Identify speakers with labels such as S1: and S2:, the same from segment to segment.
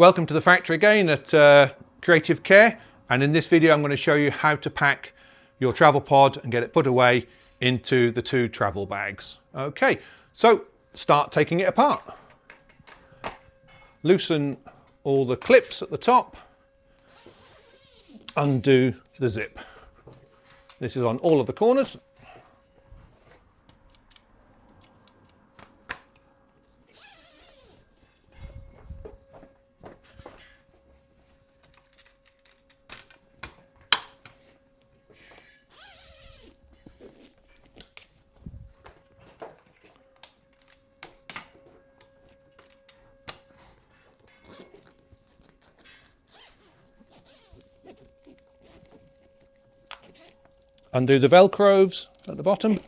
S1: Welcome to the factory again at Creative Care, and in this video I'm going to show you how to pack your travel pod and get it put away into the 2 travel bags. Okay, so start taking it apart. Loosen all the clips at the top, undo the zip. This is on all of the corners. Undo the velcros at the bottom.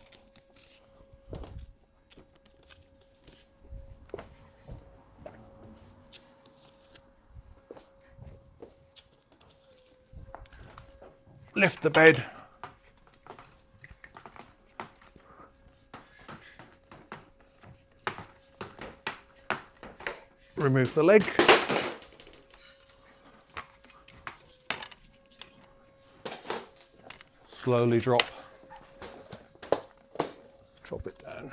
S1: Lift the bed. Remove the leg. Slowly drop it down.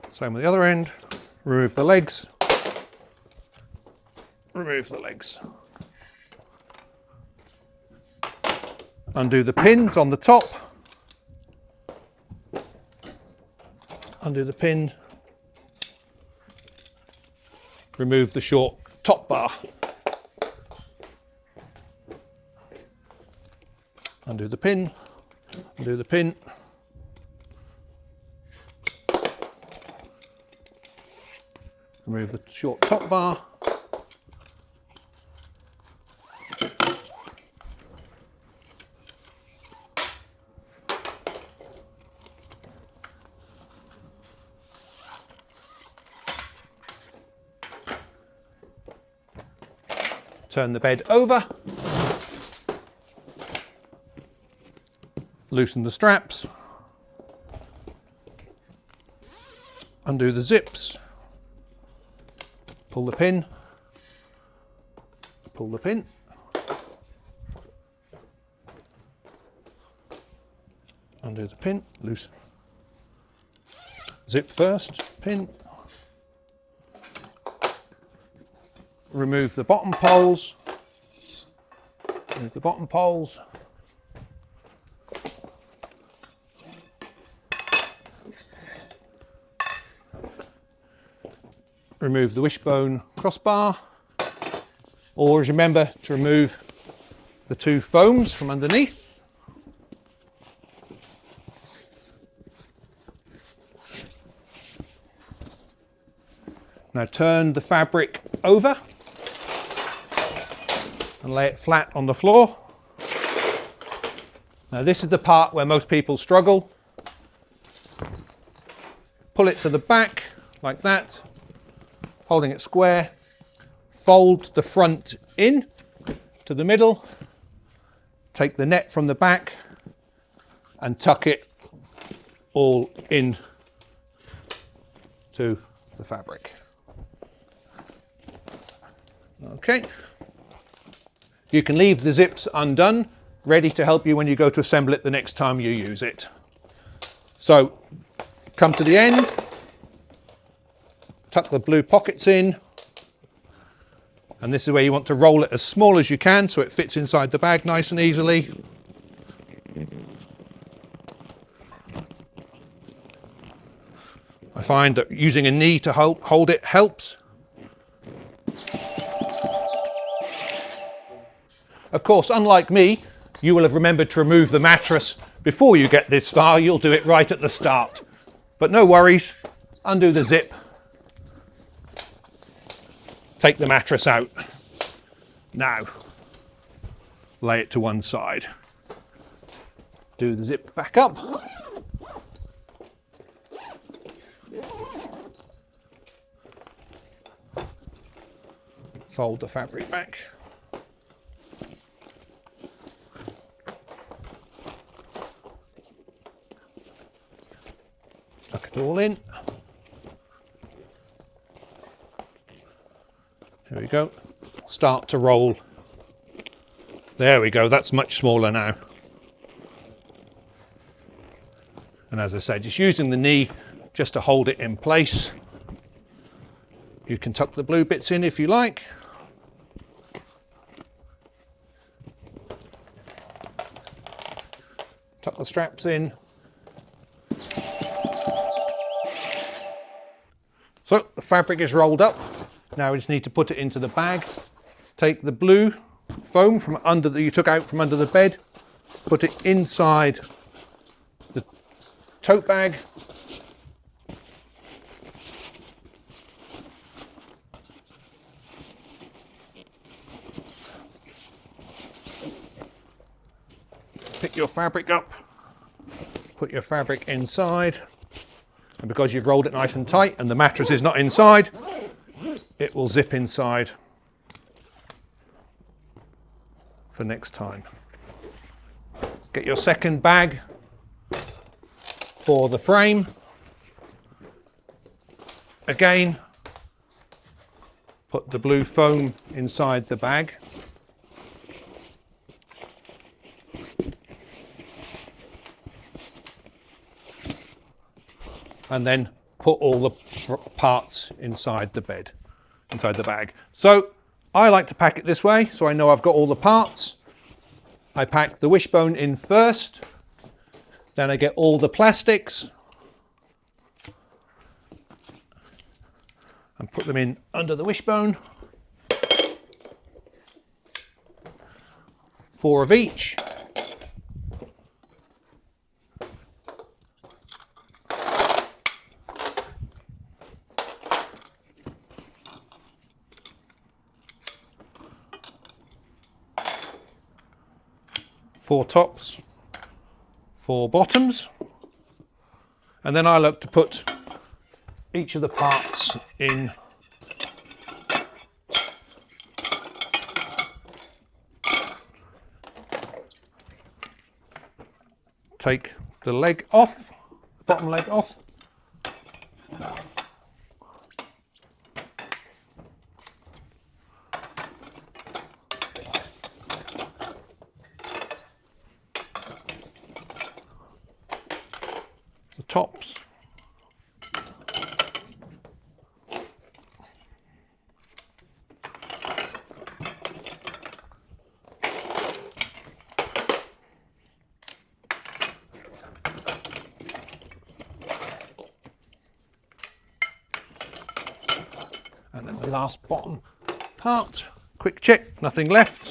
S1: Same with the other end. Remove the legs. Remove the legs. Undo the pins on the top. Undo the pin. Remove the short top bar. Undo the pin, undo the pin. Remove the short top bar. Turn the bed over. Loosen the straps, undo the zips, pull the pin, undo the pin, loosen, zip first, pin, remove the bottom poles, remove the wishbone crossbar, always remember to remove the 2 foams from underneath. Now turn the fabric over and lay it flat on the floor. Now this is the part where most people struggle. Pull it to the back like that, holding it square, fold the front in to the middle, take the net from the back and tuck it all in to the fabric. Okay, you can leave the zips undone, ready to help you when you go to assemble it the next time you use it. So come to the end. Tuck the blue pockets in, and this is where you want to roll it as small as you can so it fits inside the bag nice and easily. I find that using a knee to hold it helps. Of course, unlike me, you will have remembered to remove the mattress before you get this far. You'll do it right at the start. But no worries, undo the zip. Take the mattress out. Now, lay it to one side. Do the zip back up. Fold the fabric back. Tuck it all in. There we go. Start to roll. There we go, that's much smaller now. And as I said, just using the knee just to hold it in place. You can tuck the blue bits in if you like. Tuck the straps in. So the fabric is rolled up. Now we just need to put it into the bag. Take the blue foam from under that you took out from under the bed, put it inside the tote bag. Pick your fabric up, put your fabric inside, and because you've rolled it nice and tight and the mattress is not inside, it will zip inside for next time. Get your second bag for the frame. Again, put the blue foam inside the bag. And then put all the parts inside the bed, inside the bag. So I like to pack it this way, so I know I've got all the parts. I pack the wishbone in first, then I get all the plastics and put them in under the wishbone. 4 of each. Four tops, 4 bottoms, and then I like to put each of the parts in take the leg off, the bottom leg off. The tops. And then the last bottom part. Quick check, nothing left.